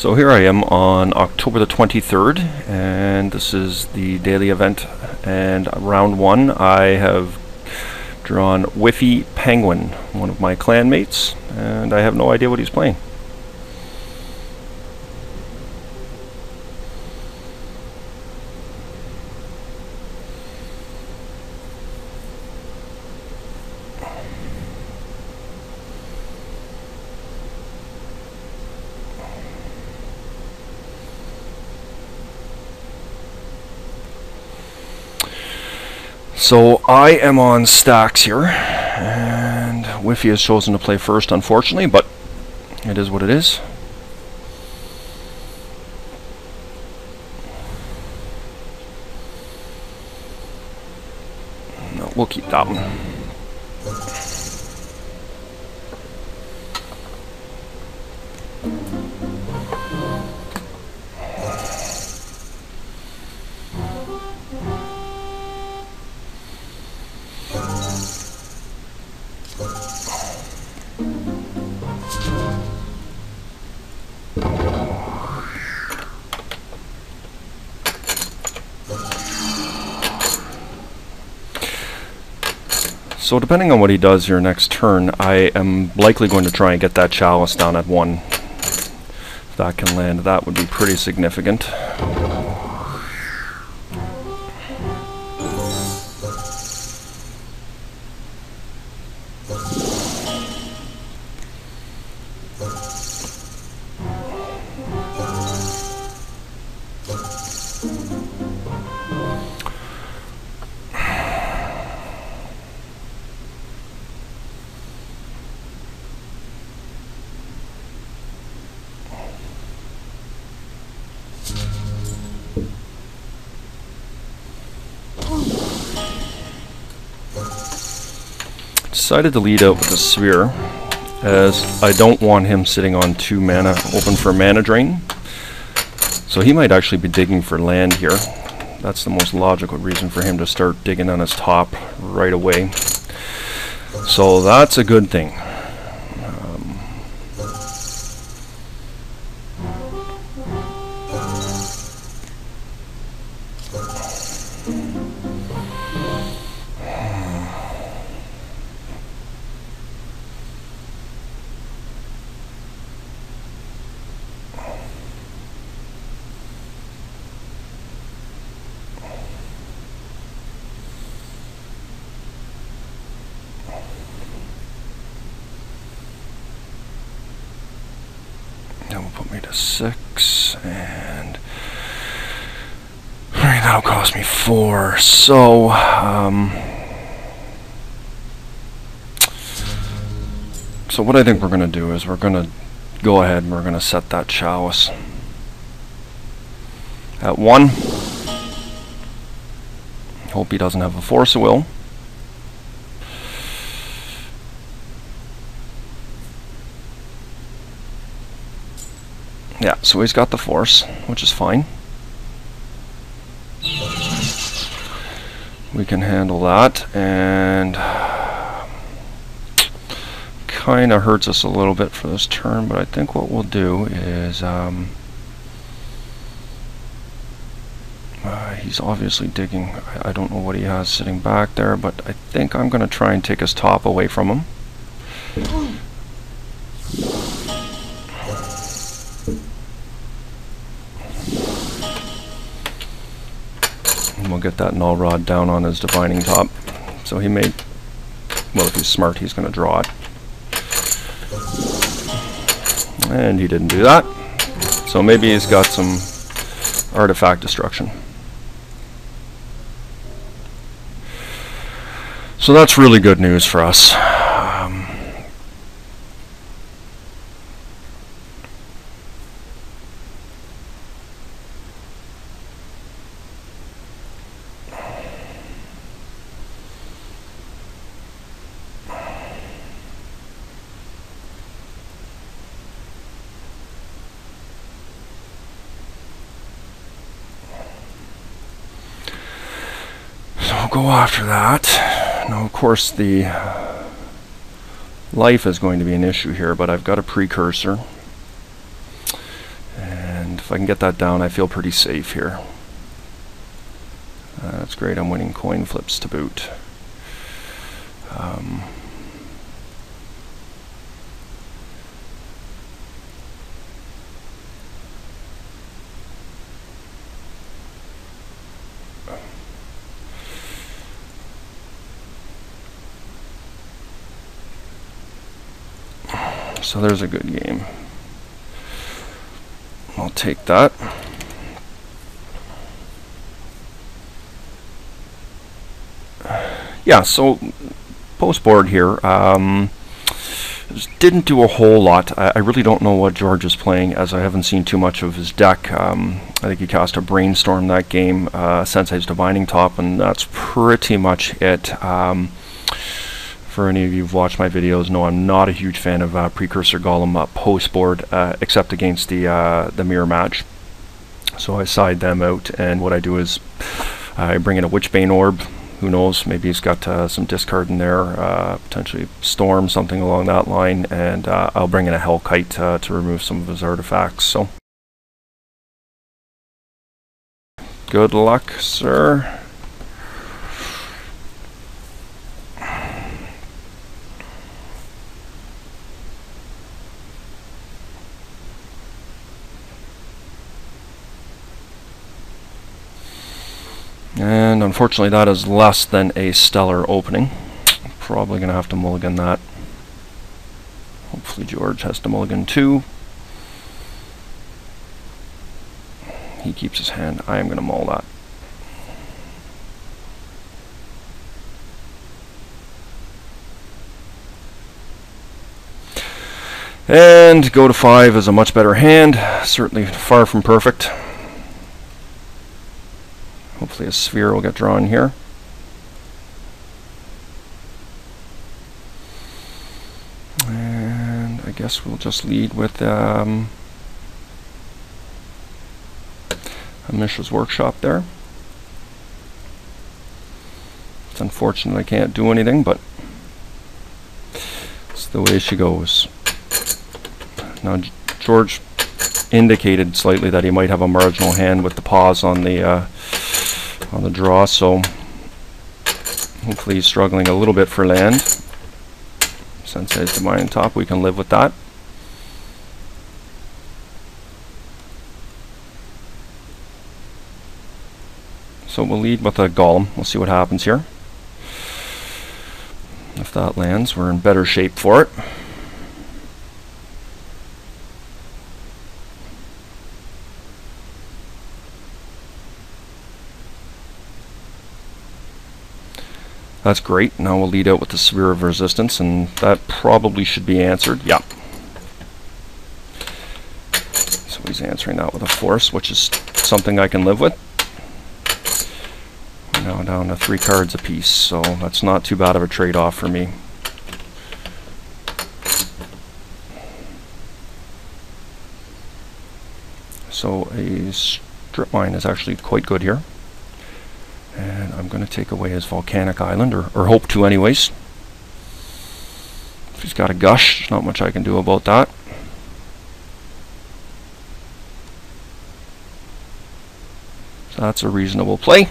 So here I am on October the 23rd, and this is the daily event, and round one I have drawn Whiffy Penguin, one of my clanmates, and I have no idea what he's playing. So I am on stacks here, and Whiffy has chosen to play first, unfortunately, but it is what it is. No, we'll keep that one. So depending on what he does here next turn, I am likely going to try and get that chalice down at 1. If that can land, that would be pretty significant. Decided to lead out with a sphere, as I don't want him sitting on 2 mana open for mana drain. So he might actually be digging for land here. That's the most logical reason for him to start digging on his top right away. So that's a good thing. That will put me to 6, and alright, that'll cost me 4. So, so what I think we're going to do is we're going to go ahead and we're going to set that chalice at 1. Hope he doesn't have a force of will. Yeah, so he's got the force, which is fine. We can handle that, and kind of hurts us a little bit for this turn, but I think what we'll do is he's obviously digging. I don't know what he has sitting back there, but I think I'm going to try and take his top away from him. We'll get that null rod down on his divining top. So he may, well, if he's smart, he's going to draw it. And he didn't do that. So maybe he's got some artifact destruction. So that's really good news for us. Go after that. Now, of course, the life is going to be an issue here, but I've got a precursor. And If I can get that down, I feel pretty safe here. That's great. I'm winning coin flips to boot. So there's a good game. I'll take that. Yeah, so post board here. Didn't do a whole lot. I really don't know what George is playing, as I haven't seen too much of his deck. I think he cast a Brainstorm that game, Sensei's Divining Top, and that's pretty much it. For any of you who've watched my videos, know I'm not a huge fan of Precursor Golem post board, except against the mirror match. So I side them out, and what I do is I bring in a Witchbane Orb. Who knows, maybe he's got some discard in there, potentially Storm, something along that line, and I'll bring in a Hellkite to remove some of his artifacts. So good luck, sir. And unfortunately that is less than a stellar opening. Probably going to have to mulligan that. Hopefully George has to mulligan too. He keeps his hand. I am going to mull that. And go to 5 is a much better hand. Certainly far from perfect. Hopefully a sphere will get drawn here. And I guess we'll just lead with a Mishra's Workshop there. It's unfortunate I can't do anything, but it's the way she goes. Now George indicated slightly that he might have a marginal hand with the pause on the draw, so hopefully he's struggling a little bit for land. Sensei's Divining Top, we can live with that. So we'll lead with a Golem. We'll see what happens here. If that lands, we're in better shape for it. That's great. Now we'll lead out with the Sphere of Resistance, and that probably should be answered. Yeah. So he's answering that with a Force, which is something I can live with. We're now down to 3 cards apiece, so that's not too bad of a trade-off for me. So a Strip Mine is actually quite good here. And I'm going to take away his Volcanic Island, or hope to anyways. If he's got a Gush, there's not much I can do about that. So that's a reasonable play.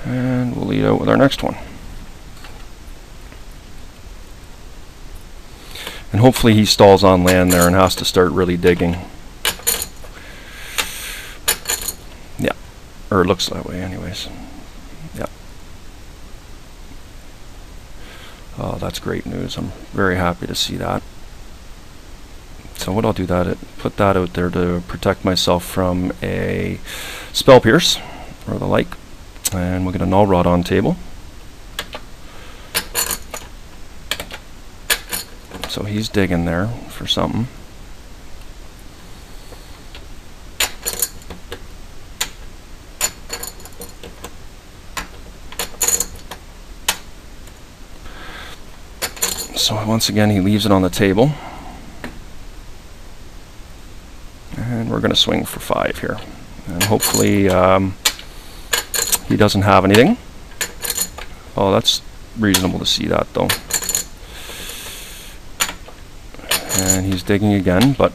And we'll lead out with our next one. And hopefully he stalls on land there and has to start really digging. Yeah. Or it looks that way anyways. Yeah. Oh, that's great news. I'm very happy to see that. So what I'll do put that out there to protect myself from a Spell Pierce or the like. And we'll get a Null Rod on table. So he's digging there for something. So once again he leaves it on the table. And we're going to swing for 5 here. And hopefully he doesn't have anything. Oh, that's reasonable to see that though. And he's digging again, but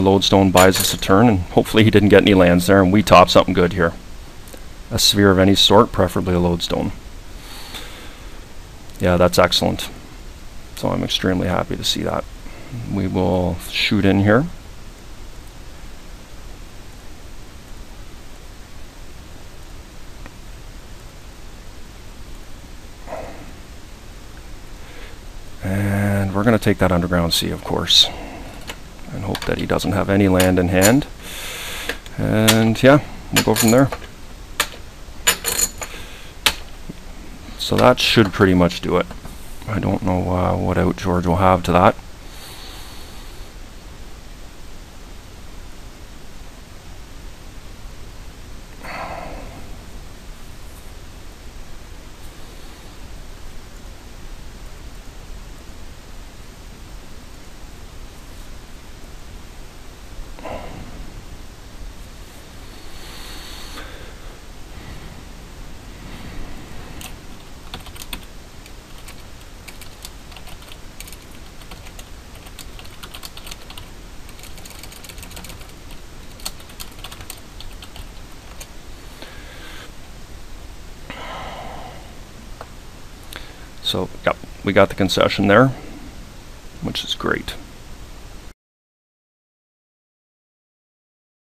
the lodestone buys us a turn, and hopefully he didn't get any lands there, and we top something good here. A sphere of any sort, preferably a lodestone. Yeah, that's excellent. So I'm extremely happy to see that. We will shoot in here. And we're going to take that underground sea, of course, and hope that he doesn't have any land in hand. And yeah, we'll go from there. So that should pretty much do it. I don't know what out George will have to that. So, yep, we got the concession there, which is great.